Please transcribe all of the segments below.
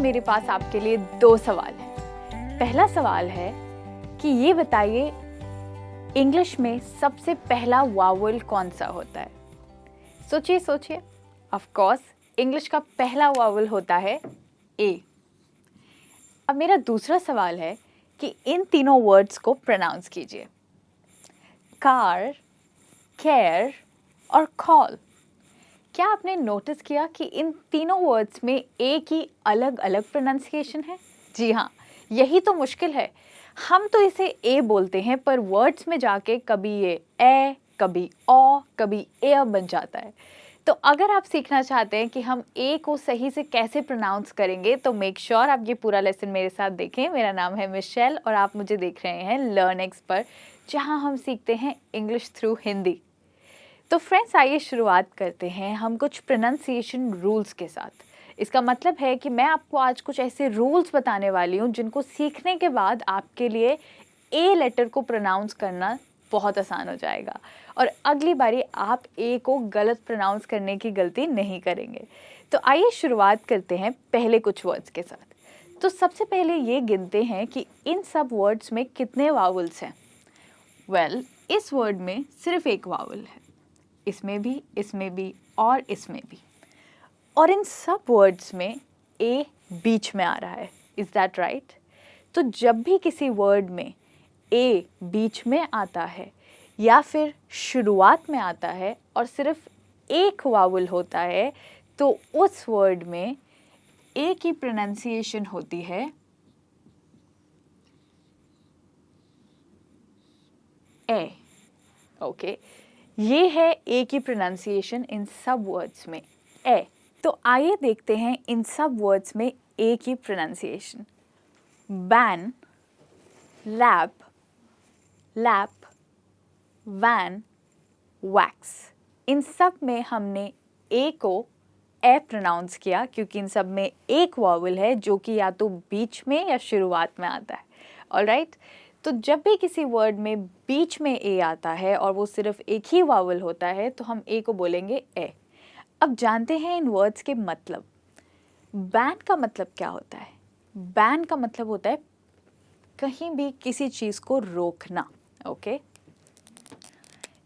मेरे पास आपके लिए दो सवाल हैं। पहला सवाल है कि ये बताइए इंग्लिश में सबसे पहला वावल कौन सा होता है? सोचिए सोचिए। ऑफ कोर्स इंग्लिश का पहला वावल होता है ए। अब मेरा दूसरा सवाल है कि इन तीनों वर्ड्स को प्रोनाउंस कीजिए। कार, केयर और कॉल। क्या आपने नोटिस किया कि इन तीनों वर्ड्स में ए की अलग अलग प्रोनाउंसिएशन है? जी हाँ, यही तो मुश्किल है। हम तो इसे ए बोलते हैं, पर वर्ड्स में जाके कभी ये ए, कभी ओ, कभी ए बन जाता है। तो अगर आप सीखना चाहते हैं कि हम ए को सही से कैसे प्रोनाउंस करेंगे, तो मेक श्योर आप ये पूरा लेसन मेरे साथ देखें। मेरा नाम है मिशेल और आप मुझे देख रहे हैं लर्नएक्स पर, जहाँ हम सीखते हैं इंग्लिश थ्रू हिंदी। तो फ्रेंड्स, आइए शुरुआत करते हैं हम कुछ प्रोनाउंसिएशन रूल्स के साथ। इसका मतलब है कि मैं आपको आज कुछ ऐसे रूल्स बताने वाली हूँ जिनको सीखने के बाद आपके लिए ए लेटर को प्रोनाउंस करना बहुत आसान हो जाएगा और अगली बारी आप ए को गलत प्रोनाउंस करने की गलती नहीं करेंगे। तो आइए शुरुआत करते हैं पहले कुछ वर्ड्स के साथ। तो सबसे पहले ये गिनते हैं कि इन सब वर्ड्स में कितने वावल्स हैं। वेल, इस वर्ड में सिर्फ एक वावल है, इसमें भी और इसमें भी। और इन सब वर्ड्स में ए बीच में आ रहा है। Is that right? तो जब भी किसी वर्ड में ए बीच में आता है या फिर शुरुआत में आता है और सिर्फ एक वावल होता है, तो उस वर्ड में ए की प्रोनाउंसिएशन होती है ए। ओके, ये है ए की प्रोनाउंसिएशन इन सब वर्ड्स में, ए। तो आइए देखते हैं इन सब वर्ड्स में ए की pronunciation. Ban, lap, lap, van, wax. इन सब में हमने ए को ए प्रोनाउंस किया क्योंकि इन सब में एक वावल है जो कि या तो बीच में या शुरुआत में आता है। ऑलराइट, तो जब भी किसी वर्ड में बीच में ए आता है और वो सिर्फ एक ही वावल होता है, तो हम ए को बोलेंगे ए। अब जानते हैं इन वर्ड्स के मतलब। बैन का मतलब क्या होता है? बैन का मतलब होता है कहीं भी किसी चीज़ को रोकना, ओके,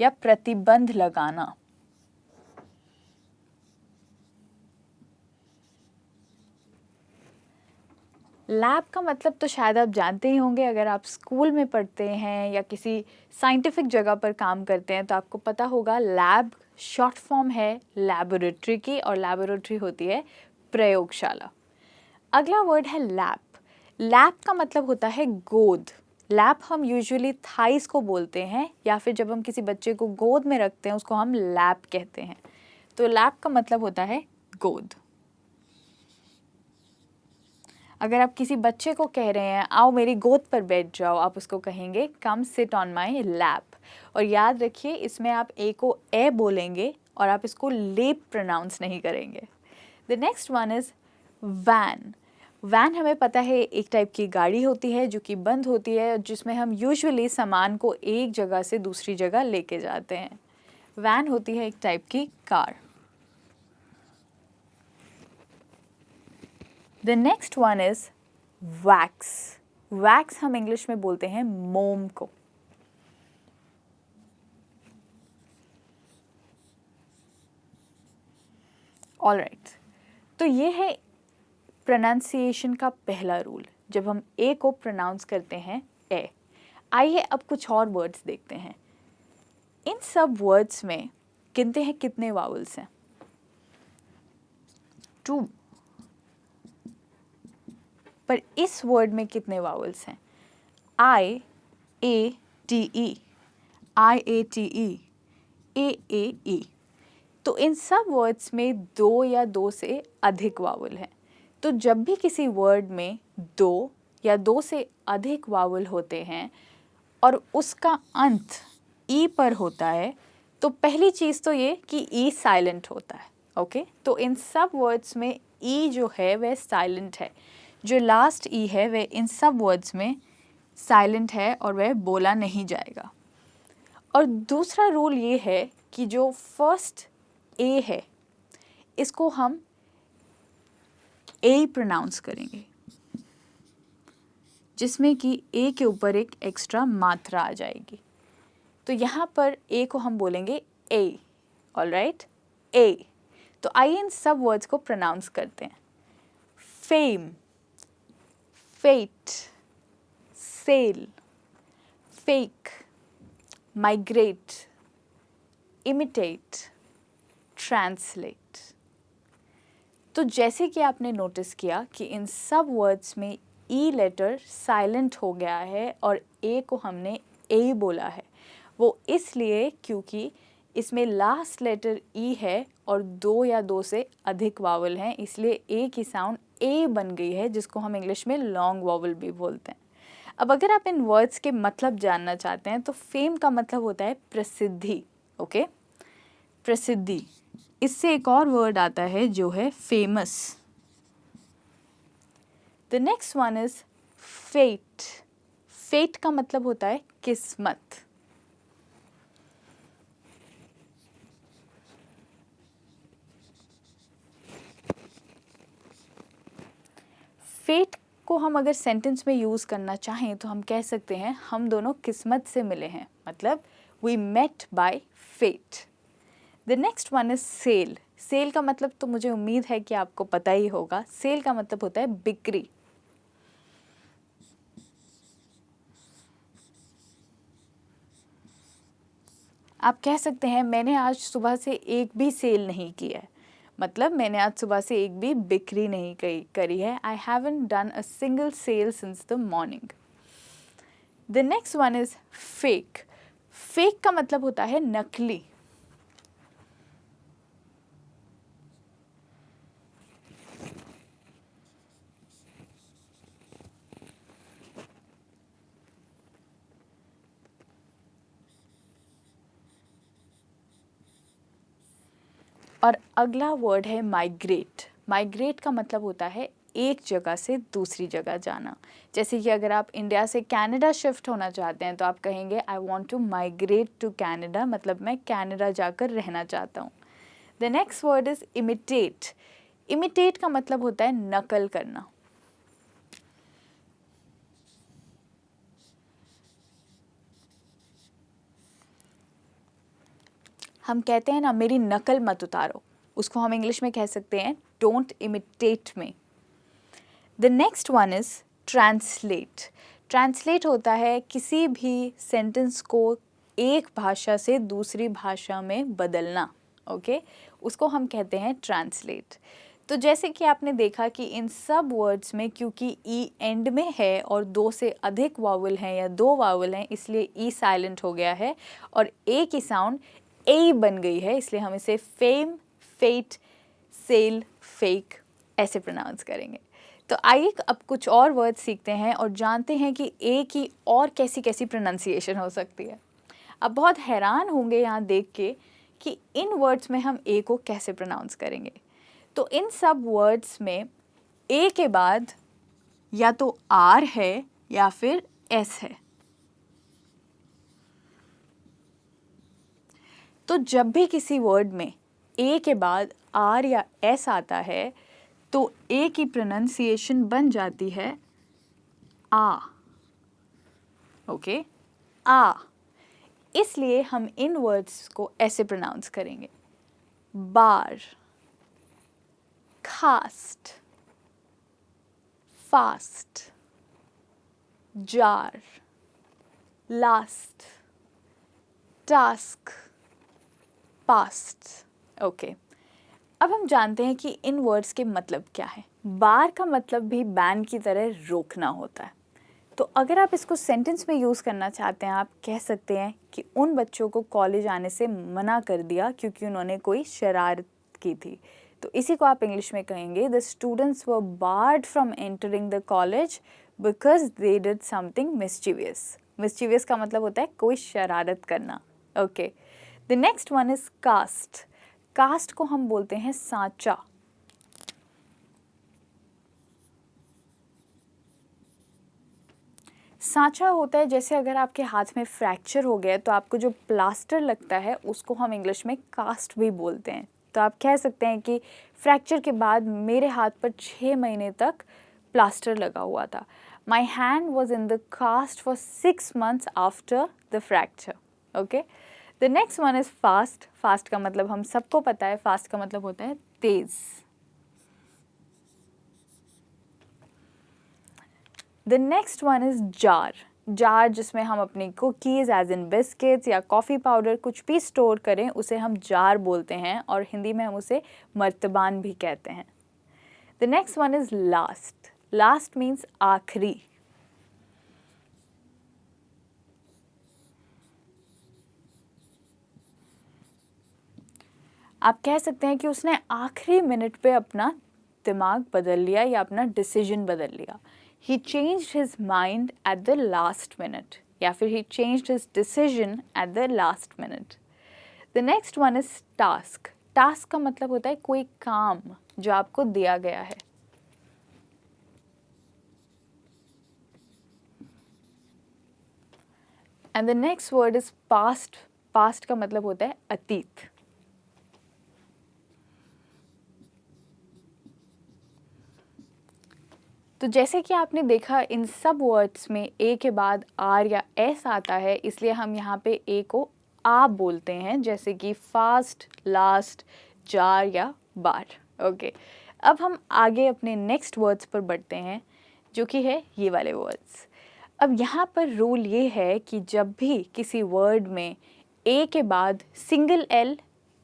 या प्रतिबंध लगाना। लैब का मतलब तो शायद आप जानते ही होंगे, अगर आप स्कूल में पढ़ते हैं या किसी साइंटिफिक जगह पर काम करते हैं तो आपको पता होगा लैब शॉर्ट फॉर्म है लैबोरेटरी की, और लैबोरेटरी होती है प्रयोगशाला। अगला वर्ड है लैप। लैप का मतलब होता है गोद। लैप हम यूजुअली थाइस को बोलते हैं, या फिर जब हम किसी बच्चे को गोद में रखते हैं उसको हम लैप कहते हैं। तो लैप का मतलब होता है गोद। अगर आप किसी बच्चे को कह रहे हैं आओ मेरी गोद पर बैठ जाओ, आप उसको कहेंगे come sit on my lap. और याद रखिए, इसमें आप ए को ए बोलेंगे और आप इसको लेप प्रोनाउंस नहीं करेंगे। The next one is van. Van हमें पता है एक टाइप की गाड़ी होती है जो कि बंद होती है, जिसमें हम यूजुअली सामान को एक जगह से दूसरी जगह लेके जाते हैं। वैन होती है एक टाइप की car. The next one is wax. Wax हम इंग्लिश में बोलते हैं मोम को। ऑलराइट, तो ये है प्रोनाउंसिएशन का पहला रूल, जब हम ए को प्रोनाउंस करते हैं ए। आइए अब कुछ और वर्ड्स देखते हैं। इन सब वर्ड्स में गिनते हैं कितने वावल्स हैं। 2। पर इस वर्ड में कितने वावल्स हैं? आई, ए, टी, ई, आई, ए, टी, ई, ए, ई। तो इन सब वर्ड्स में दो या दो से अधिक वावल हैं। तो जब भी किसी वर्ड में दो या दो से अधिक वावल होते हैं और उसका अंत ई पर होता है, तो पहली चीज़ तो ये कि ई साइलेंट होता है। ओके, तो इन सब वर्ड्स में ई जो है वह साइलेंट है। जो लास्ट ई है वह इन सब वर्ड्स में साइलेंट है और वह बोला नहीं जाएगा। और दूसरा रूल ये है कि जो फर्स्ट ए है इसको हम ए प्रोनाउंस करेंगे, जिसमें कि ए के ऊपर एक एक्स्ट्रा मात्रा आ जाएगी। तो यहाँ पर ए को हम बोलेंगे ए, ऑलराइट, ए। तो आइए इन सब वर्ड्स को प्रोनाउंस करते हैं। Fame, fate, sale, fake, migrate, imitate, translate. तो जैसे कि आपने नोटिस किया कि इन सब वर्ड्स में ई लेटर साइलेंट हो गया है और ए को हमने ए बोला है, वो इसलिए क्योंकि इसमें लास्ट लेटर ई है और दो या दो से अधिक वावल हैं, इसलिए ए की साउंड ए बन गई है, जिसको हम इंग्लिश में लॉन्ग वावल भी बोलते हैं। अब अगर आप इन वर्ड्स के मतलब जानना चाहते हैं तो फेम का मतलब होता है प्रसिद्धि, ओके, प्रसिद्धि। इससे एक और वर्ड आता है जो है famous. The next one is fate. Fate का मतलब होता है किस्मत। फेट को हम अगर सेंटेंस में यूज़ करना चाहें तो हम कह सकते हैं हम दोनों किस्मत से मिले हैं, मतलब we met by fate. The next one is sale. Sale का मतलब तो मुझे उम्मीद है कि आपको पता ही होगा। सेल का मतलब होता है बिक्री। आप कह सकते हैं मैंने आज सुबह से एक भी सेल नहीं की है, मतलब मैंने आज सुबह से एक भी बिक्री नहीं करी है। I haven't done a single sale since the morning. The next one is fake. Fake का मतलब होता है नकली। और अगला वर्ड है माइग्रेट। माइग्रेट का मतलब होता है एक जगह से दूसरी जगह जाना। जैसे कि अगर आप इंडिया से कनाडा शिफ्ट होना चाहते हैं तो आप कहेंगे I want to migrate to Canada, मतलब मैं कनाडा जाकर रहना चाहता हूँ। The next word is imitate. Imitate का मतलब होता है नकल करना। हम कहते हैं ना मेरी नकल मत उतारो, उसको हम इंग्लिश में कह सकते हैं don't imitate me. The next one is translate. Translate होता है किसी भी सेंटेंस को एक भाषा से दूसरी भाषा में बदलना, ओके, उसको हम कहते हैं ट्रांसलेट। तो जैसे कि आपने देखा कि इन सब वर्ड्स में क्योंकि ई एंड में है और दो से अधिक वावल हैं या दो वावल हैं, इसलिए ई साइलेंट हो गया है और ए की साउंड ए बन गई है, इसलिए हम इसे फेम, फेट, सेल, फेक ऐसे प्रोनाउंस करेंगे। तो आइए अब कुछ और वर्ड सीखते हैं और जानते हैं कि ए की और कैसी कैसी प्रोनाउंसिएशन हो सकती है। अब बहुत हैरान होंगे यहाँ देख के कि इन वर्ड्स में हम ए को कैसे प्रोनाउंस करेंगे। तो इन सब वर्ड्स में ए के बाद या तो आर है या फिर एस है। तो जब भी किसी वर्ड में ए के बाद आर या एस आता है तो ए की प्रोनाउंसिएशन बन जाती है आ, ओके, आ। इसलिए हम इन वर्ड्स को ऐसे प्रोनाउंस करेंगे, bar, cast, fast, jar, last, task, past, okay. अब हम जानते हैं कि इन वर्ड्स के मतलब क्या है। बार का मतलब भी बैन की तरह रोकना होता है। तो अगर आप इसको सेंटेंस में यूज़ करना चाहते हैं, आप कह सकते हैं कि उन बच्चों को कॉलेज आने से मना कर दिया क्योंकि उन्होंने कोई शरारत की थी। तो इसी को आप इंग्लिश में कहेंगे the students were barred from entering the college because they did something mischievous. Mischievous का मतलब होता है कोई शरारत करना, okay. The next one is cast. Cast को हम बोलते हैं सांचा। सांचा होता है जैसे अगर आपके हाथ में फ्रैक्चर हो गया तो आपको जो प्लास्टर लगता है उसको हम इंग्लिश में कास्ट भी बोलते हैं। तो आप कह सकते हैं कि फ्रैक्चर के बाद मेरे हाथ पर 6 महीने तक प्लास्टर लगा हुआ था. My hand was in the cast for 6 months after the fracture. Okay. The next one is fast. Fast का मतलब हम सबको पता है. Fast का मतलब होता है तेज. The next one is jar. Jar जिसमें हम अपनी कुकीज़ एज इन बिस्किट्स या कॉफ़ी पाउडर कुछ भी स्टोर करें उसे हम जार बोलते हैं और हिंदी में हम उसे मर्तबान भी कहते हैं. The next one is last. Last means आखिरी. आप कह सकते हैं कि उसने आखिरी मिनट पे अपना दिमाग बदल लिया या अपना डिसीजन बदल लिया. He changed his mind at the last minute. या फिर he changed his decision at the last minute. The next one is task. Task का मतलब होता है कोई काम जो आपको दिया गया है. And the next word is past. Past का मतलब होता है अतीत. तो जैसे कि आपने देखा इन सब वर्ड्स में ए के बाद आर या एस आता है, इसलिए हम यहाँ पे ए को आ बोलते हैं, जैसे कि फास्ट, लास्ट, जार या बार. ओके, अब हम आगे अपने नेक्स्ट वर्ड्स पर बढ़ते हैं जो कि है ये वाले वर्ड्स. अब यहाँ पर रूल ये है कि जब भी किसी वर्ड में ए के बाद सिंगल एल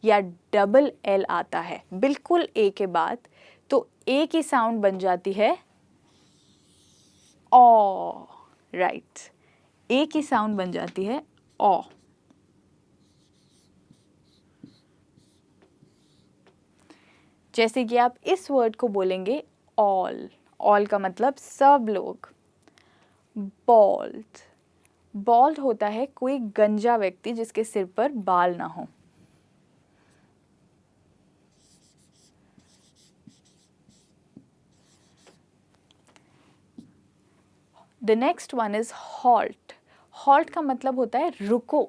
या डबल एल आता है बिल्कुल ए के बाद, तो ए की साउंड बन जाती है ओ. राइट, ए की साउंड बन जाती है ओ. जैसे कि आप इस वर्ड को बोलेंगे ऑल. ऑल का मतलब सब लोग. बॉल्ड. बॉल्ड होता है कोई गंजा व्यक्ति जिसके सिर पर बाल ना हो. The next one is halt. Halt का मतलब होता है रुको.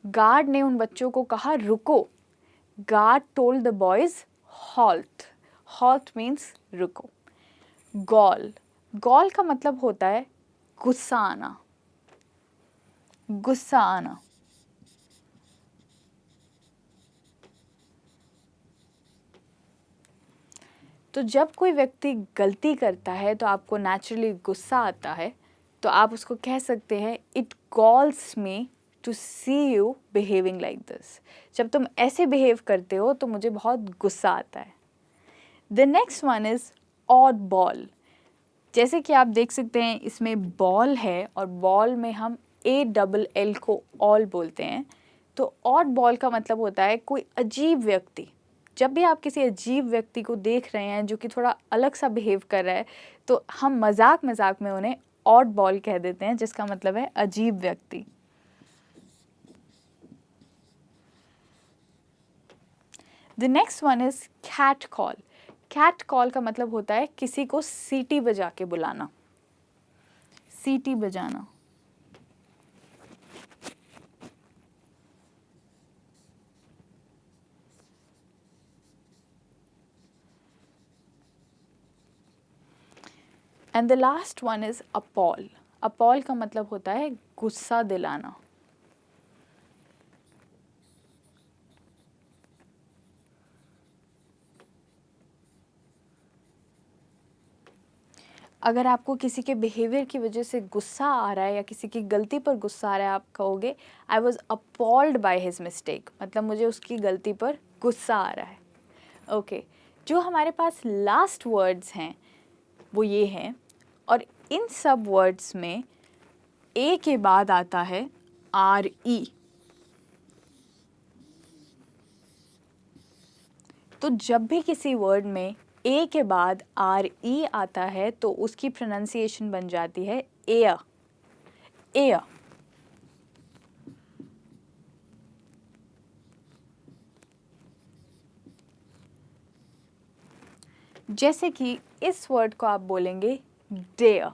गार्ड ने उन बच्चों को कहा रुको. Guard told the boys halt. Halt means रुको. गॉल. गॉल का मतलब होता है गुस्सा आना. गुस्सा आना. तो जब कोई व्यक्ति गलती करता है तो आपको नेचुरली गुस्सा आता है, तो आप उसको कह सकते हैं it calls me to see you behaving like this. जब तुम ऐसे बिहेव करते हो तो मुझे बहुत गुस्सा आता है. The next one is odd ball. जैसे कि आप देख सकते हैं इसमें बॉल है और बॉल में हम ए डबल एल को ऑल बोलते हैं. तो ऑड बॉल का मतलब होता है कोई अजीब व्यक्ति. जब भी आप किसी अजीब व्यक्ति को देख रहे हैं जो कि थोड़ा अलग सा बिहेव कर रहा है, तो हम मजाक मजाक में उन्हें ऑड बॉल कह देते हैं, जिसका मतलब है अजीब व्यक्ति. The next one is cat call. Cat call का मतलब होता है किसी को सीटी बजा के बुलाना. सीटी बजाना. And the last one is appal. Appal का मतलब होता है गुस्सा दिलाना. अगर आपको किसी के बिहेवियर की वजह से गुस्सा आ रहा है या किसी की गलती पर गुस्सा आ रहा है, आप कहोगे I was appalled by his mistake. मतलब मुझे उसकी गलती पर गुस्सा आ रहा है. ओके, जो हमारे पास लास्ट वर्ड्स हैं वो ये हैं, और इन सब वर्ड्स में ए के बाद आता है आर ई. तो जब भी किसी वर्ड में ए के बाद आर ई आता है तो उसकी प्रोनाउंसिएशन बन जाती है एयर. एयर. जैसे कि इस वर्ड को आप बोलेंगे dare.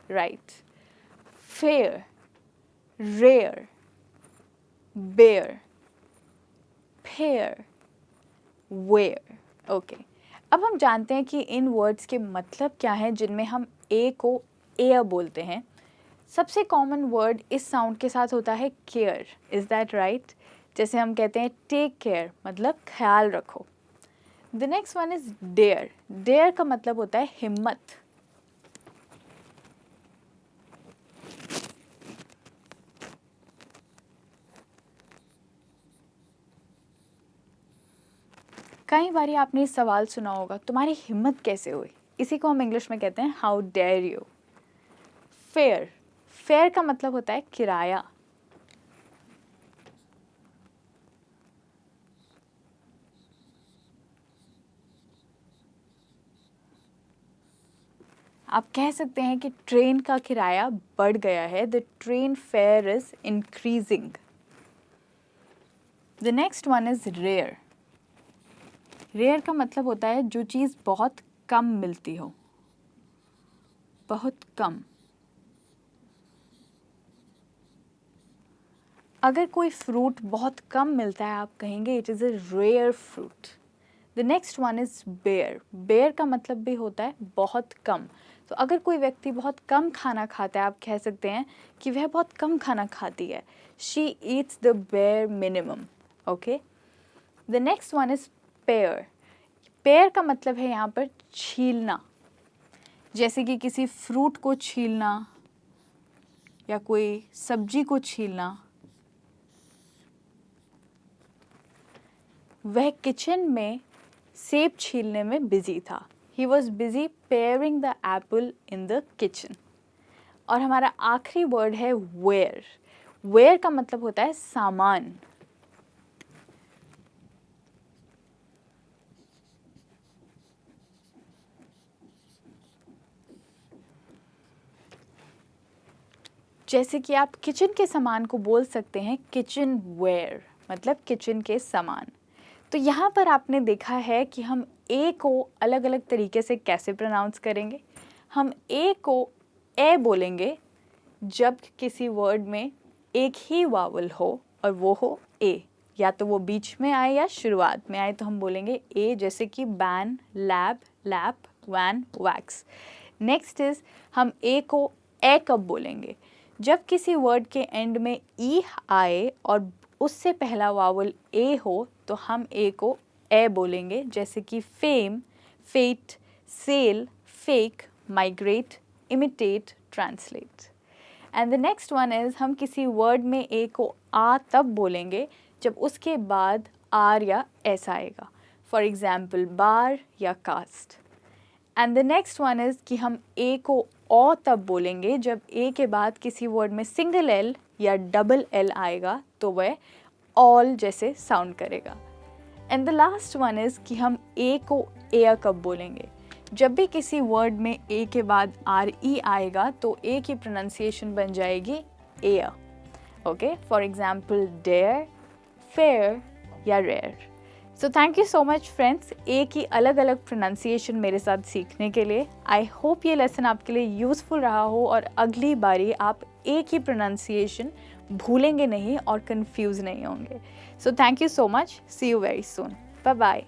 Right. Fair. rare, bear, fair, where। Okay, अब हम जानते हैं कि इन वर्ड्स के मतलब क्या हैं जिनमें हम ए को एयर बोलते हैं। सबसे कॉमन वर्ड इस साउंड के साथ होता है केयर, इज़ दैट राइट? जैसे हम कहते हैं टेक केयर, मतलब ख्याल रखो। The next one is dare. Dare का मतलब होता है हिम्मत। कई बार आपने सवाल सुना होगा, तुम्हारी हिम्मत कैसे हुई? इसी को हम इंग्लिश में कहते हैं how dare you. Fare, fare का मतलब होता है किराया। आप कह सकते हैं कि ट्रेन का किराया बढ़ गया है, the train fare is increasing. The next one is rare. Rare का मतलब होता है जो चीज़ बहुत कम मिलती हो, बहुत कम। अगर कोई फ्रूट बहुत कम मिलता है, आप कहेंगे it is a rare fruit. The next one is bear. Bear का मतलब भी होता है बहुत कम। तो अगर कोई व्यक्ति बहुत कम खाना खाता है, आप कह सकते हैं कि वह बहुत कम खाना खाती है, she eats the bare minimum. Okay, the next one is pair. Pair का मतलब है यहाँ पर छीलना, जैसे कि किसी फ्रूट को छीलना या कोई सब्जी को छीलना। वह किचन में सेब छीलने में बिजी था। He was busy paring the apple in the kitchen। और हमारा आखिरी वर्ड है wear। wear का मतलब होता है सामान। जैसे कि आप किचन के सामान को बोल सकते हैं किचन वेयर, मतलब किचन के सामान। तो यहाँ पर आपने देखा है कि हम ए को अलग अलग तरीके से कैसे प्रोनाउंस करेंगे। हम ए को ए बोलेंगे जब किसी वर्ड में एक ही वावल हो और वो हो ए, या तो वो बीच में आए या शुरुआत में आए, तो हम बोलेंगे ए, जैसे कि ban, lab, lap, van, wax. Next is हम ए को ए कब बोलेंगे? जब किसी वर्ड के एंड में ई आए और उससे पहला वावल ए हो, तो हम ए को ए बोलेंगे, जैसे कि fame, fate, sale, fake, migrate, imitate, translate. And the next one is हम किसी वर्ड में ए को आ तब बोलेंगे जब उसके बाद आर या एस आएगा, फॉर एग्जाम्पल बार या cast. And the next one is कि हम ए को ओ तब बोलेंगे जब ए के बाद किसी वर्ड में सिंगल एल या डबल एल आएगा, तो वह ऑल जैसे साउंड करेगा। And the last one is कि हम ए को एयर कब बोलेंगे? जब भी किसी वर्ड में ए के बाद आर ई आएगा, तो ए की प्रोनाउंसिएशन बन जाएगी air. Okay, for example dare, fair या rare. So thank you so much friends, A की अलग अलग प्रोनाउंसिएशन मेरे साथ सीखने के लिए। आई होप ये लेसन आपके लिए यूज़फुल रहा हो और अगली बारी आप ए की प्रोनाउंसिएशन भूलेंगे नहीं और कंफ्यूज नहीं होंगे। So thank you so much, see you very soon, bye bye.